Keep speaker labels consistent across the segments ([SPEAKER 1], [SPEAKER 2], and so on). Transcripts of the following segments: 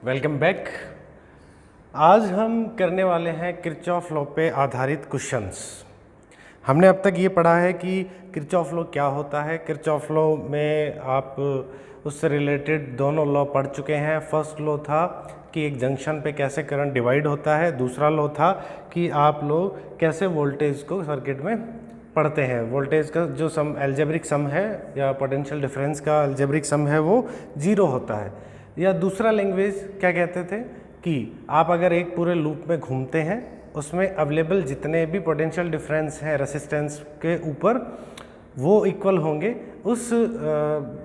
[SPEAKER 1] Welcome back. आज हम करने वाले हैं किरचॉफ लॉ पे आधारित क्वेश्चंस। हमने अब तक ये पढ़ा है कि किरचॉफ लॉ क्या होता है। किरचॉफ लॉ में आप उससे रिलेटेड दोनों लॉ पढ़ चुके हैं। फर्स्ट लॉ था कि एक जंक्शन पे कैसे करंट डिवाइड होता है, दूसरा लॉ था कि आप लोग कैसे वोल्टेज को सर्किट में पढ़ते हैं। वोल्टेज का जो सम अलजेब्रिक सम है या पोटेंशियल डिफरेंस का अलजेब्रिक सम है वो 0 होता है। या दूसरा लैंग्वेज क्या कहते थे कि आप अगर एक पूरे लूप में घूमते हैं उसमें अवेलेबल जितने भी पोटेंशियल डिफरेंस हैं रेसिस्टेंस के ऊपर वो इक्वल होंगे उस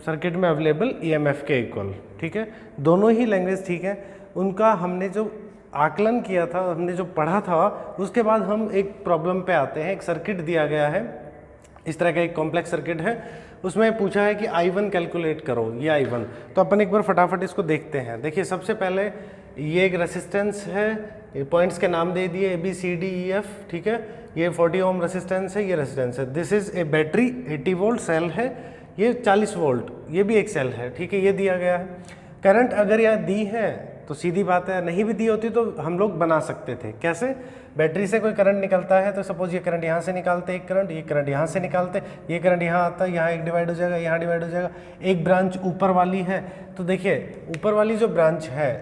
[SPEAKER 1] सर्किट में अवेलेबल ईएमएफ के इक्वल। ठीक है, दोनों ही लैंग्वेज ठीक है। उनका हमने जो आकलन किया था, हमने जो पढ़ा था, उसके बाद हम एक प्रॉब्लम पे आते हैं। एक सर्किट दिया गया है, इस तरह का एक कॉम्प्लेक्स सर्किट है, उसमें पूछा है कि I1 कैलकुलेट करो, ये I1। तो अपन एक बार फटाफट इसको देखते हैं। देखिए, सबसे पहले ये एक रेसिस्टेंस है, ये पॉइंट्स के नाम दे दिए ABCDEF। ठीक है, ये 40 ओम रेसिस्टेंस है, ये रेसिस्टेंस है। This is a battery, 80 volt cell है, ये 40 वोल्ट, ये भी एक सेल है। ठीक है, ये दिया गया है। करंट अगर यहाँ दी है तो सीधी बात है, नहीं भी दी होती तो हम लोग बना सकते थे। कैसे? बैटरी से कोई करंट निकलता है तो सपोज ये करंट यहाँ से निकालते एक करंट, ये करंट यहाँ से निकालते, ये करंट यहाँ आता है, यहाँ एक डिवाइड हो जाएगा, यहाँ डिवाइड हो जाएगा। एक ब्रांच ऊपर वाली है तो देखिए ऊपर वाली जो ब्रांच है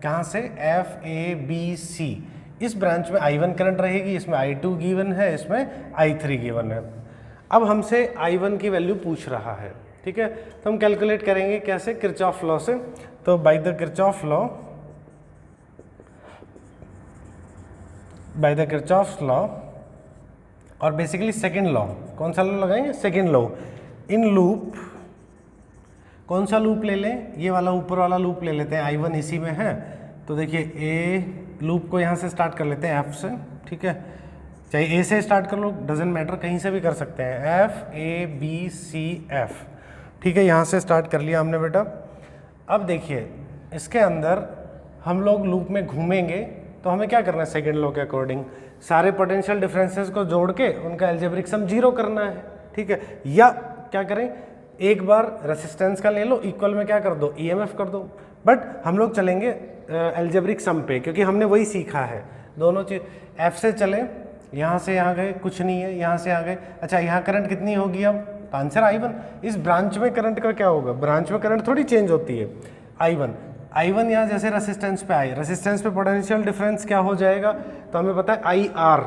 [SPEAKER 1] कहाँ से, FABC, इस ब्रांच में I1 करंट रहेगी, इसमें I2 गिवन है, इसमें I3 गिवन है। अब हमसे I1 की वैल्यू पूछ रहा है। ठीक है, तो हम कैलकुलेट करेंगे कैसे, किरचॉफ लॉ से। तो बाय द किरचॉफ लॉ और बेसिकली सेकेंड लॉ, कौन सा लॉ लगाएंगे, सेकेंड लॉ। इन लूप, कौन सा लूप ले लें, ये वाला ऊपर वाला लूप ले लेते हैं, I1 इसी में है। तो देखिए ए लूप को यहाँ से स्टार्ट कर लेते हैं F से। ठीक है, चाहे A से स्टार्ट कर लो, डजेंट मैटर, कहीं से भी कर सकते हैं, FABCF। ठीक है, यहाँ से स्टार्ट कर लिया हमने बेटा। अब देखिए इसके अंदर हम लोग लूप में घूमेंगे तो हमें क्या करना है, सेकेंड लॉ के अकॉर्डिंग सारे पोटेंशियल डिफरेंसेस को जोड़ के उनका अलजेब्रिक सम 0 करना है। ठीक है, या क्या करें, एक बार रेसिस्टेंस का ले लो, इक्वल में क्या कर दो, ईएमएफ कर दो। बट हम लोग चलेंगे अलजेब्रिक सम पे, क्योंकि हमने वही सीखा है। दोनों चीज, F से चले, यहाँ से यहाँ गए, कुछ नहीं है, यहाँ से आ गए। अच्छा, यहाँ करंट कितनी होगी अब, तो आंसर I1। इस ब्रांच में करंट का क्या होगा, ब्रांच में करंट थोड़ी चेंज होती है, I1 यहाँ जैसे रेसिस्टेंस पे आए, रेसिस्टेंस पे पोटेंशियल डिफरेंस क्या हो जाएगा, तो हमें पता है IR,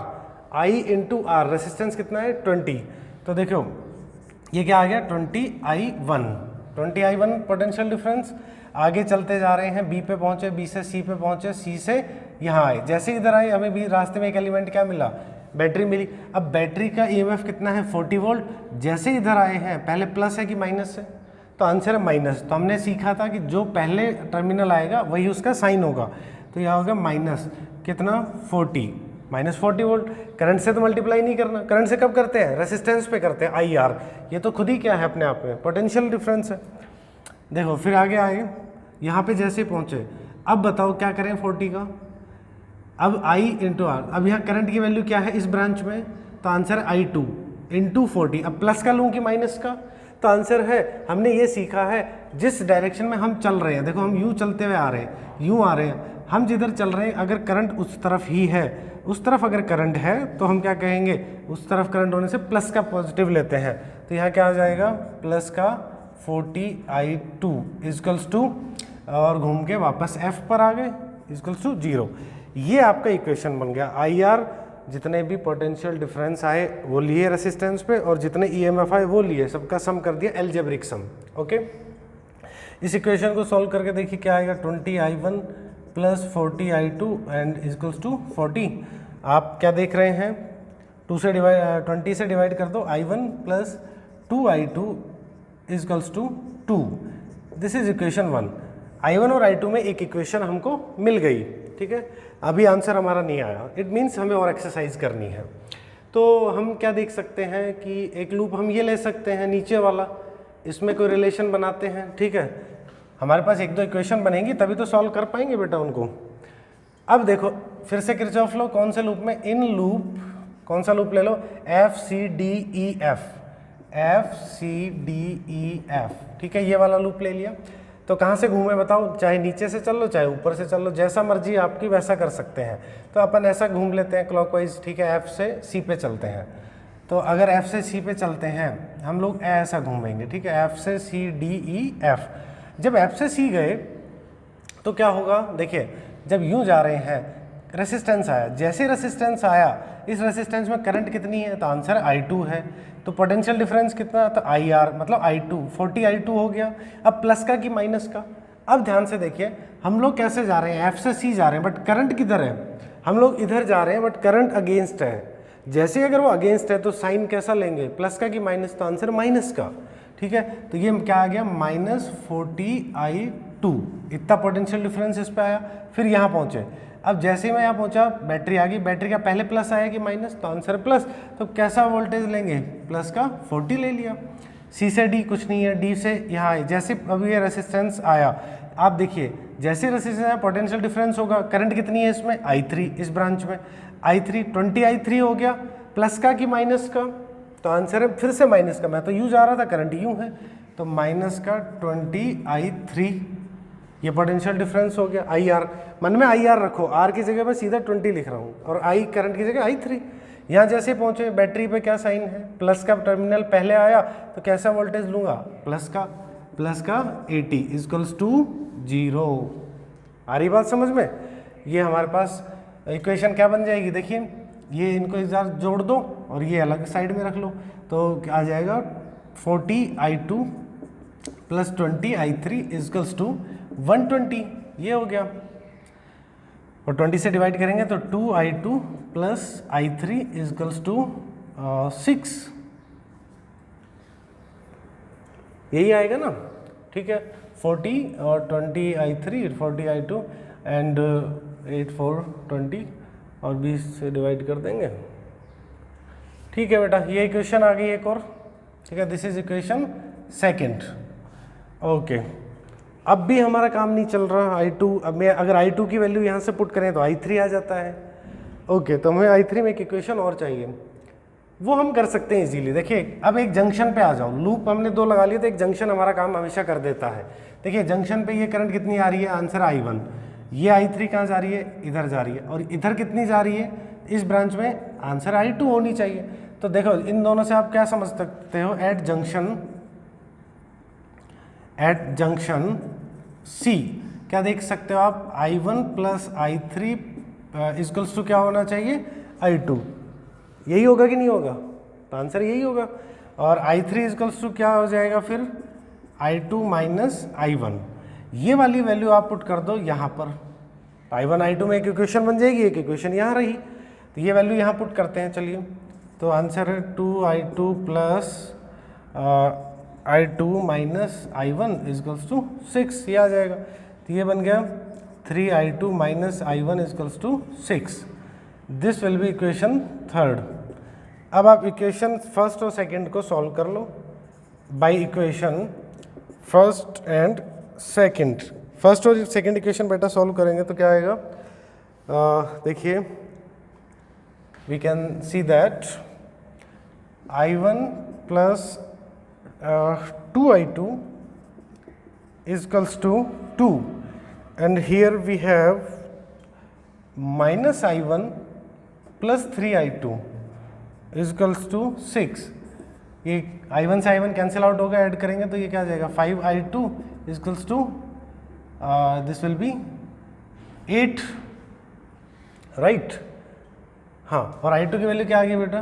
[SPEAKER 1] I into R, resistance कितना है 20। तो देखो ये क्या आ गया, 20I1 पोटेंशियल डिफरेंस। आगे चलते जा रहे हैं, B पे पहुंचे, B से C पे पहुंचे, C से यहाँ आए। जैसे इधर आए हमें भी रास्ते में एक एलिमेंट क्या मिला, बैटरी मिली। अब बैटरी का EMF कितना है, 40 वोल्ट। जैसे इधर आए हैं, पहले प्लस है कि माइनस है, तो आंसर है माइनस। तो हमने सीखा था कि जो पहले टर्मिनल आएगा वही उसका साइन होगा। तो यह होगा माइनस कितना, 40, माइनस 40 वोल्ट। करंट से तो मल्टीप्लाई नहीं करना, करंट से कब करते हैं, रेसिस्टेंस पे करते हैं, IR। ये तो खुद ही क्या है अपने आप में, पोटेंशियल डिफरेंस है। देखो फिर आगे आए, यहाँ पे जैसे पहुँचे, अब बताओ क्या करें 40 का, अब I इंटू R। अब यहाँ करंट की वैल्यू क्या है इस ब्रांच में, तो आंसर है I2 इंटू 40। अब प्लस का लूँ कि माइनस का, तो आंसर है, हमने ये सीखा है जिस डायरेक्शन में हम चल रहे हैं, देखो हम यूँ चलते हुए आ रहे हैं, यूँ आ रहे हैं, हम जिधर चल रहे हैं अगर करंट उस तरफ ही है, उस तरफ अगर करंट है तो हम क्या कहेंगे, उस तरफ करंट होने से प्लस का पॉजिटिव लेते हैं। तो यहाँ क्या आ जाएगा, प्लस का 40I2 इजकल्स टू, और घूम के वापस F पर आ गए, इजकल्स टू 0। ये आपका इक्वेशन बन गया। IR जितने भी पोटेंशियल डिफरेंस आए वो लिए रेसिस्टेंस पे, और जितने EMF आए वो लिए, सबका सम कर दिया अलजेब्रिक सम। ओके, इस इक्वेशन को सॉल्व करके देखिए क्या आएगा, 20I1 plus 40I2 and equals to 40। आप क्या देख रहे हैं, 20 से डिवाइड कर दो, I1 plus 2I2 equals to 2। This is equation 1। I1 और I2 में एक इक्वेशन हमको मिल गई। ठीक है, अभी आंसर हमारा नहीं आया, इट मीन्स हमें और एक्सरसाइज करनी है। तो हम क्या देख सकते हैं कि एक लूप हम ये ले सकते हैं नीचे वाला, इसमें कोई रिलेशन बनाते हैं। ठीक है, हमारे पास एक दो इक्वेशन बनेंगी तभी तो सॉल्व कर पाएंगे बेटा उनको। अब देखो फिर से किरचॉफ लॉ, कौन से लूप में, इन लूप, कौन सा लूप ले लो, FCDEF। ठीक है, ये वाला लूप ले लिया। तो कहाँ से घूमे बताओ, चाहे नीचे से चल लो चाहे ऊपर से चल लो, जैसा मर्जी आपकी वैसा कर सकते हैं। तो अपन ऐसा घूम लेते हैं क्लॉकवाइज, ठीक है, एफ से सी पे चलते हैं। तो अगर एफ से सी पे चलते हैं हम लोग ऐसा घूमेंगे, ठीक है, एफ से सी डी ई एफ। जब एफ से सी गए तो क्या होगा, देखिए जब यूं जा रहे हैं रेसिस्टेंस आया, जैसे रेसिस्टेंस आया इस रेसिस्टेंस में करंट कितनी है, तो आंसर I2 है। तो पोटेंशियल डिफरेंस कितना, तो IR मतलब I2 40 I2 हो गया। अब प्लस का कि माइनस का, अब ध्यान से देखिए हम लोग कैसे जा रहे हैं, एफ से सी जा रहे हैं बट करंट किधर है, हम लोग इधर जा रहे हैं बट करंट अगेंस्ट है। जैसे अगर वो अगेंस्ट है तो साइन कैसा लेंगे, प्लस का कि माइनस, तो आंसर माइनस का, ठीक है। तो ये क्या आ गया, -40I2, इतना पोटेंशियल डिफरेंस इस पे आया। फिर यहाँ पहुँचे, अब जैसे ही मैं यहाँ पहुँचा बैटरी आ गई, बैटरी का पहले प्लस आया कि माइनस, तो आंसर प्लस। तो कैसा वोल्टेज लेंगे, प्लस का 40 ले लिया। सी से डी कुछ नहीं है, डी से यहाँ आए, जैसे अभी ये रेसिस्टेंस आया, आप देखिए जैसे रेसिस्टेंस आया पोटेंशियल डिफरेंस होगा। करंट कितनी है इसमें, I3, इस ब्रांच में I3 20I3 हो गया, प्लस का कि माइनस का, तो आंसर है फिर से माइनस का। मैं तो यूँ जा रहा था, करंट यूँ है, तो माइनस का 20I3, ये पोटेंशियल डिफरेंस हो गया। IR, मन में IR रखो, R की जगह मैं सीधा 20 लिख रहा हूँ और I करंट की जगह I3। यहाँ जैसे पहुँचे बैटरी पे क्या साइन है, प्लस का टर्मिनल पहले आया, तो कैसा वोल्टेज लूँगा, प्लस का 80 इक्वल्स टू 0। आ रही बात समझ में। ये हमारे पास इक्वेशन क्या बन जाएगी, देखिए ये इनको एक बार जोड़ दो और ये अलग साइड में रख लो, तो आ जाएगा 40I2 plus 20I3 equals to 120, ये हो गया। और 20 से डिवाइड करेंगे तो 2I2 plus I3 equals to 6, यही आएगा ना, ठीक है। 40 और 20I3 40I2 एंड 8 4 20 और 20 से डिवाइड कर देंगे, ठीक है बेटा। ये इक्वेशन आ गई एक और, ठीक है, this is equation second. Okay, अब भी हमारा काम नहीं चल रहा I2, अब मैं अगर I2 की वैल्यू यहाँ से पुट करें तो I3 आ जाता है। ओके, तो हमें I3 में एक इक्वेशन और चाहिए, वो हम कर सकते हैं इजीली। देखिए अब एक जंक्शन पे आ जाओ, लूप हमने 2 लगा लिए तो एक जंक्शन हमारा काम हमेशा कर देता है। देखिए जंक्शन पे ये करंट कितनी आ रही है, आंसर I1। ये I3 कहाँ जा रही है, इधर जा रही है, और इधर कितनी जा रही है, इस ब्रांच में, आंसर I2 होनी चाहिए। तो देखो इन दोनों से आप क्या समझ सकते हो, एट जंक्शन C क्या देख सकते हो आप, I1 plus I3 equals to क्या होना चाहिए, I2। यही होगा कि नहीं होगा, तो आंसर यही होगा। और I3 इक्वल्स टू क्या हो जाएगा फिर, I2 माइनस I1। ये वाली वैल्यू आप पुट कर दो यहाँ पर, I1 I2 में एक इक्वेशन बन जाएगी, एक इक्वेशन यहाँ रही, तो ये वैल्यू यहाँ पुट करते हैं। चलिए, तो आंसर है 2I2 plus I2 minus I1 equals to 6, ये आ जाएगा। तो ये बन गया 3I2 minus I1 equals to 6। This will be equation third. अब आप इक्वेशन फर्स्ट और सेकंड को सॉल्व कर लो by equation first and second. First और सेकंड इक्वेशन बेटा सॉल्व करेंगे तो क्या आएगा, देखिए we can see that I1 plus 2I2 equals to 2 and here we have minus I1 plus 3I2 equals to 6। ये I1 से I1 कैंसिल आउट होगा, ऐड करेंगे तो ये क्या आ जाएगा, 5I2 equals to this will be 8, right. हाँ, और I2 की वैल्यू क्या आ गई बेटा,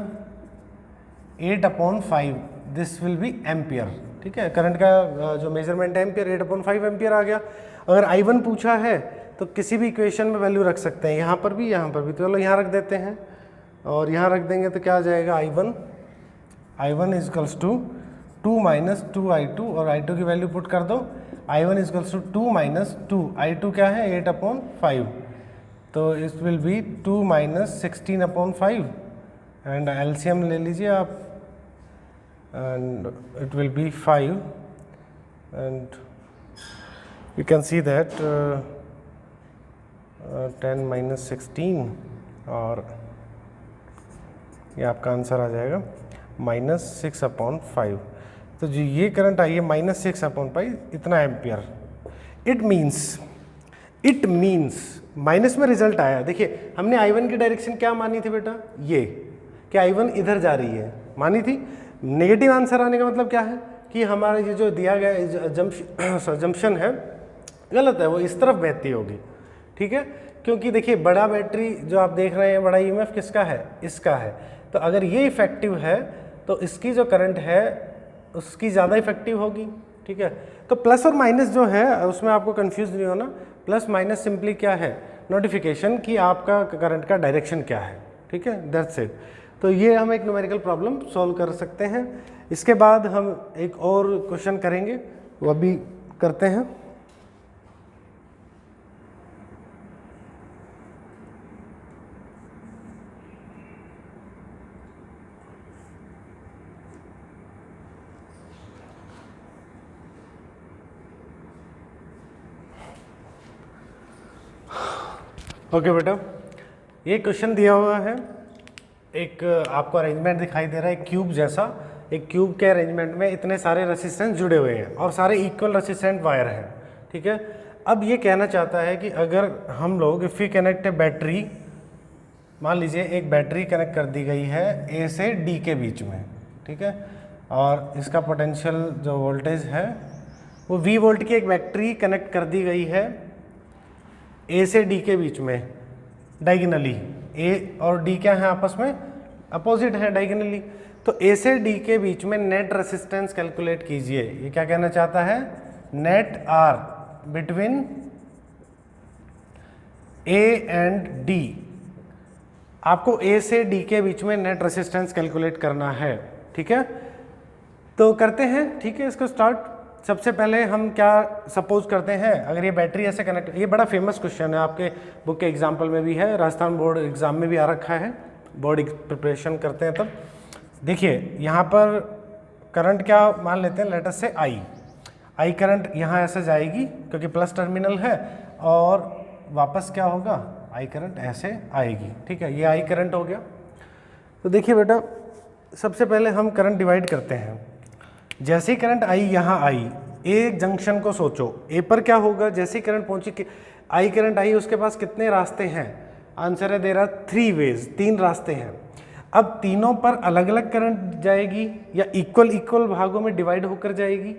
[SPEAKER 1] 8/5, दिस विल बी एम्पियर, ठीक है। करंट का जो मेजरमेंट है एम्पियर, 8/5 एम्पियर आ गया। अगर I1 पूछा है तो किसी भी इक्वेशन में वैल्यू रख सकते हैं, यहाँ पर भी यहाँ पर भी। तो चलो यहाँ रख देते हैं और यहाँ रख देंगे तो क्या आ जाएगा, I1 equals to 2 minus 2I2 और I2 की वैल्यू पुट कर दो। I1 equals to 2 minus 2, I2 क्या है 8/5, तो it will be 2 minus 16/5 and LCM ले लीजिए आप and it will be 5 and you can see that 10 minus 16 और ये आपका आंसर आ जाएगा -6/5। तो जो ये करंट आई है -6/5 इतना एम्पियर, इट मीन्स माइनस में रिजल्ट आया। देखिए हमने I1 की डायरेक्शन क्या मानी थी बेटा, ये कि I1 इधर जा रही है मानी थी। नेगेटिव आंसर आने का मतलब क्या है कि हमारा ये जो दिया गया जंक्शन है गलत है, वो इस तरफ बहती होगी, ठीक है। क्योंकि देखिए बड़ा बैटरी जो आप देख रहे हैं, बड़ा ईएमएफ किसका है, इसका है। तो अगर ये इफेक्टिव है तो इसकी जो करंट है उसकी ज़्यादा इफेक्टिव होगी, ठीक है। तो प्लस और माइनस जो है उसमें आपको कंफ्यूज नहीं होना। प्लस माइनस सिंपली क्या है, नोटिफिकेशन कि आपका करंट का डायरेक्शन क्या है, ठीक है, दैट्स इट। तो ये हम एक न्यूमेरिकल प्रॉब्लम सॉल्व कर सकते हैं। इसके बाद हम एक और क्वेश्चन करेंगे, वो अभी करते हैं। ओके बेटा, ये क्वेश्चन दिया हुआ है, एक आपको अरेंजमेंट दिखाई दे रहा है क्यूब जैसा। एक क्यूब के अरेंजमेंट में इतने सारे रेसिस्टेंस जुड़े हुए हैं और सारे इक्वल रेसिस्टेंट वायर हैं, ठीक है। अब ये कहना चाहता है कि अगर हम लोग if we connect a battery, मान लीजिए एक बैटरी कनेक्ट कर दी गई है ए से डी के बीच में, ठीक है, और इसका पोटेंशियल जो वोल्टेज है वो वी वोल्ट की एक बैटरी कनेक्ट कर दी गई है ए से डी के बीच में डायगोनली। ए और डी क्या है आपस में, अपोजिट है डायगोनली। तो ए से डी के बीच में नेट रेसिस्टेंस कैलकुलेट कीजिए। ये क्या कहना चाहता है, net R between A and D. आपको ए से डी के बीच में नेट रेसिस्टेंस कैलकुलेट करना है, ठीक है। तो करते हैं, ठीक है, इसको स्टार्ट। सबसे पहले हम क्या सपोज करते हैं, अगर ये बैटरी ऐसे कनेक्ट, ये बड़ा फेमस क्वेश्चन है, आपके बुक के एग्जाम्पल में भी है, राजस्थान बोर्ड एग्जाम में भी आ रखा है, बोर्ड प्रिपरेशन करते हैं तब। देखिए यहाँ पर करंट क्या मान लेते हैं, लेटर से आई करंट यहाँ ऐसे जाएगी क्योंकि प्लस टर्मिनल है, और वापस क्या होगा, आई करंट ऐसे आएगी, ठीक है। ये आई करंट हो गया। तो देखिए बेटा, सबसे पहले हम करंट डिवाइड करते हैं। जैसे ही करंट आई यहाँ आई, ए जंक्शन को सोचो, ए पर क्या होगा, जैसे ही करंट पहुंची कि आई करंट आई, उसके पास कितने रास्ते हैं, आंसर है दे रहा 3 वेज, 3 रास्ते हैं। अब तीनों पर अलग अलग करंट जाएगी या इक्वल भागों में डिवाइड होकर जाएगी।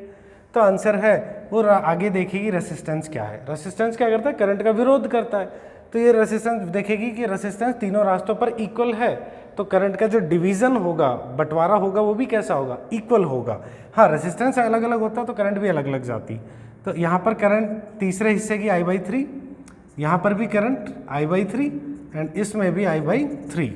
[SPEAKER 1] तो आंसर है वो आगे देखेगी रेसिस्टेंस क्या है। रेसिस्टेंस क्या करता है, करंट का विरोध करता है। तो ये रेसिस्टेंस देखेगी कि रेसिस्टेंस तीनों रास्तों पर इक्वल है, तो करंट का जो डिवीजन होगा, बंटवारा होगा, वो भी कैसा होगा, इक्वल होगा। हाँ, रेसिस्टेंस अलग अलग होता तो करंट भी अलग अलग जाती। तो यहाँ पर करंट तीसरे हिस्से की I/3, यहाँ पर भी करंट I/3 एंड इसमें भी I/3।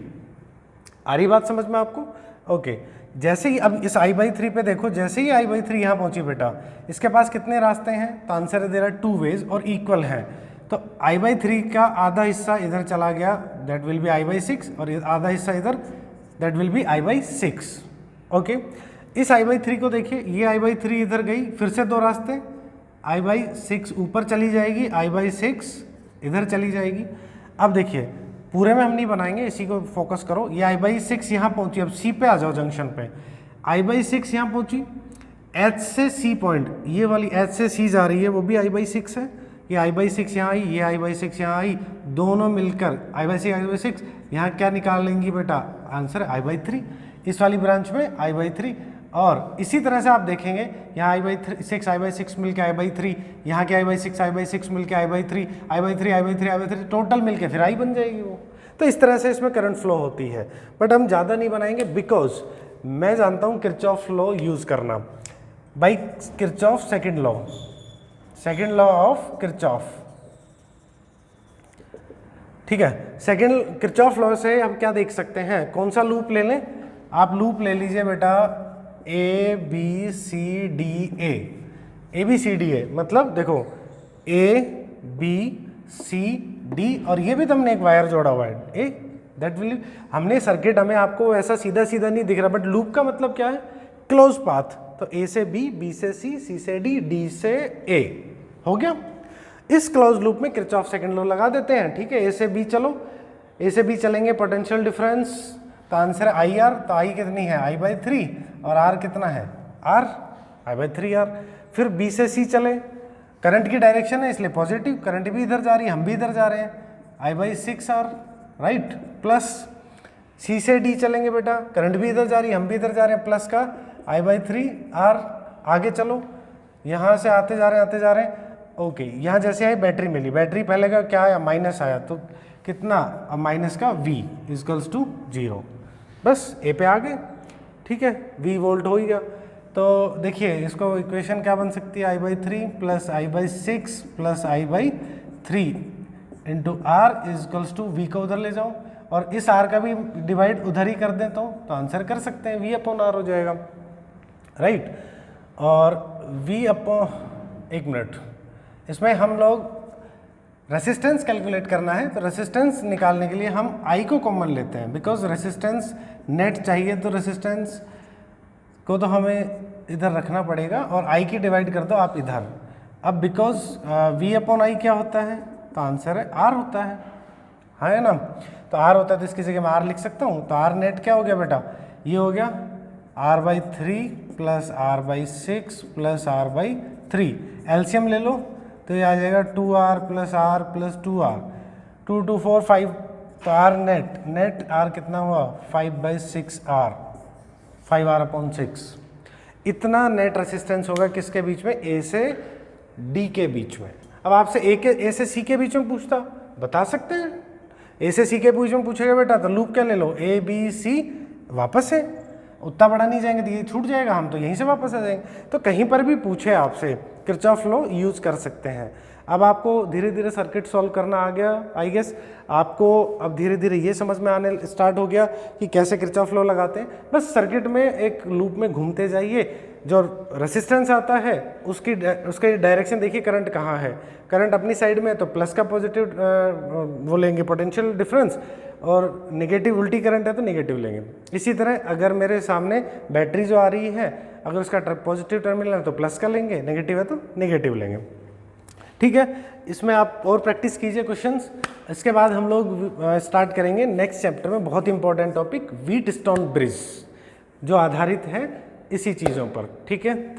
[SPEAKER 1] आ रही बात समझ में आपको? ओके। जैसे ही अब इस I/3 पे देखो, जैसे ही I/3 यहाँ पहुंची बेटा, इसके पास कितने रास्ते हैं, तो आंसर है दे रहा 2 वेज और इक्वल है। तो I/3 का आधा हिस्सा इधर चला गया, दैट विल बी I/6, और आधा हिस्सा इधर, that will be I/6। Okay, इस I/3 को देखिए, ये I/3 इधर गई, फिर से 2 रास्ते, I/6 ऊपर चली जाएगी, I/6 इधर चली जाएगी। अब देखिए पूरे में हम नहीं बनाएंगे, इसी को फोकस करो। ये I/6 यहाँ पहुंची, अब C पे आ जाओ जंक्शन पे। I/6 यहाँ पहुंची, H से C पॉइंट, ये वाली H से C जा रही है, वो भी I/6 है। ये I/6 यहाँ आई, ये I/6 यहाँ आई, दोनों मिलकर I/6 यहाँ क्या निकाल लेंगी बेटा, आंसर I/3। इस वाली ब्रांच में I/3, और इसी तरह से आप देखेंगे यहाँ I/6 मिलके I/3, यहाँ के I/6 मिलके I/3 टोटल मिलके फिर I बन जाएगी वो। तो इस तरह से इसमें करंट फ्लो होती है, बट हम ज़्यादा नहीं बनाएंगे बिकॉज मैं जानता हूँ किरचॉफ लॉ यूज़ करना, by Kirchhoff second law of Kirchhoff, ठीक है। सेकेंड किरचॉफ लॉ से हम क्या देख सकते हैं, कौन सा लूप ले लें, आप लूप ले लीजिए बेटा ABCDA, मतलब देखो ABCD, और ये भी तुमने एक वायर जोड़ा हुआ है दैट विल, हमने सर्किट, हमें आपको ऐसा सीधा सीधा नहीं दिख रहा, बट लूप का मतलब क्या है, क्लोज पाथ। तो A से B, B से C, C से D, D से A, हो गया। इस क्लोज लूप में किरचॉफ सेकंड लॉ लगा देते हैं, ठीक है। A से B चलो, A से B चलेंगे, पोटेंशियल डिफरेंस, तो आंसर है IR, तो I कितनी है I/3, और R कितना है R, I/3R। फिर B से C चले, करंट की डायरेक्शन है इसलिए पॉजिटिव, करंट भी इधर जा रही है, हम भी इधर जा रहे हैं, I/6R, राइट, प्लस C से D चलेंगे बेटा, करंट भी इधर जा रही है, हम भी इधर जा रहे हैं, प्लस का I/3R। आगे चलो, यहाँ से आते जा रहे हैं, ओके, यहाँ जैसे आई बैटरी मिली, बैटरी पहले का क्या आया, माइनस आया, तो कितना, अब माइनस का V इक्वल्स टू 0, बस ए पे आ गए, ठीक है, V वोल्ट हो ही गया। तो देखिए इसको इक्वेशन क्या बन सकती है, I/3 plus I/6 plus I/3 into R equals to V को उधर ले जाओ, और इस R का भी डिवाइड उधर ही कर दें तो आंसर कर सकते हैं, V/R हो जाएगा, राइट। और एक मिनट, इसमें हम लोग रेसिस्टेंस कैलकुलेट करना है, तो रेसिस्टेंस निकालने के लिए हम I को कॉमन लेते हैं, बिकॉज रेसिस्टेंस नेट चाहिए, तो रेसिस्टेंस को तो हमें इधर रखना पड़ेगा, और I की डिवाइड कर दो आप इधर। अब बिकॉज V/I क्या होता है, तो आंसर है R होता है ना, तो R होता है, तो इसकी जगह मैं R लिख सकता हूँ, तो R नेट क्या हो गया बेटा, ये हो गया R/3 plus R/6 plus R/3, LCM ले लो तो ये आ जाएगा 2R plus R plus 2R, 2 2 4 5, तो R नेट R कितना हुआ, 5/6R, 5R/6, इतना नेट रेसिस्टेंस होगा किसके बीच में, A से D के बीच में। अब आपसे A से C के बीच में पूछता, बता सकते हैं, A से C के बीच में पूछेगा बेटा, तो लूप क्या ले लो, A B C, वापस है, उतना बड़ा नहीं जाएंगे तो ये छूट जाएगा, हम तो यहीं से वापस आ जाएंगे। तो कहीं पर भी पूछे आपसे, किरचॉफ लॉ यूज कर सकते हैं। अब आपको धीरे धीरे सर्किट सॉल्व करना आ गया, आई गेस आपको अब धीरे धीरे ये समझ में आने स्टार्ट हो गया कि कैसे किरचॉफ लॉ लगाते हैं। बस सर्किट में एक लूप में घूमते जाइए, जो रेसिस्टेंस आता है उसकी डायरेक्शन देखिए, करंट कहाँ है, करंट अपनी साइड में है तो प्लस का पॉजिटिव वो लेंगे पोटेंशियल डिफरेंस, और नेगेटिव उल्टी करंट है तो नेगेटिव लेंगे। इसी तरह अगर मेरे सामने बैटरी जो आ रही है, अगर उसका पॉजिटिव टर्मिनल है तो प्लस का लेंगे, नेगेटिव है तो नेगेटिव लेंगे, ठीक है। इसमें आप और प्रैक्टिस कीजिए क्वेश्चंस। इसके बाद हम लोग स्टार्ट करेंगे नेक्स्ट चैप्टर में बहुत इंपॉर्टेंट टॉपिक, व्हीटस्टोन ब्रिज, जो आधारित है इसी चीज़ों पर, ठीक है। थैंक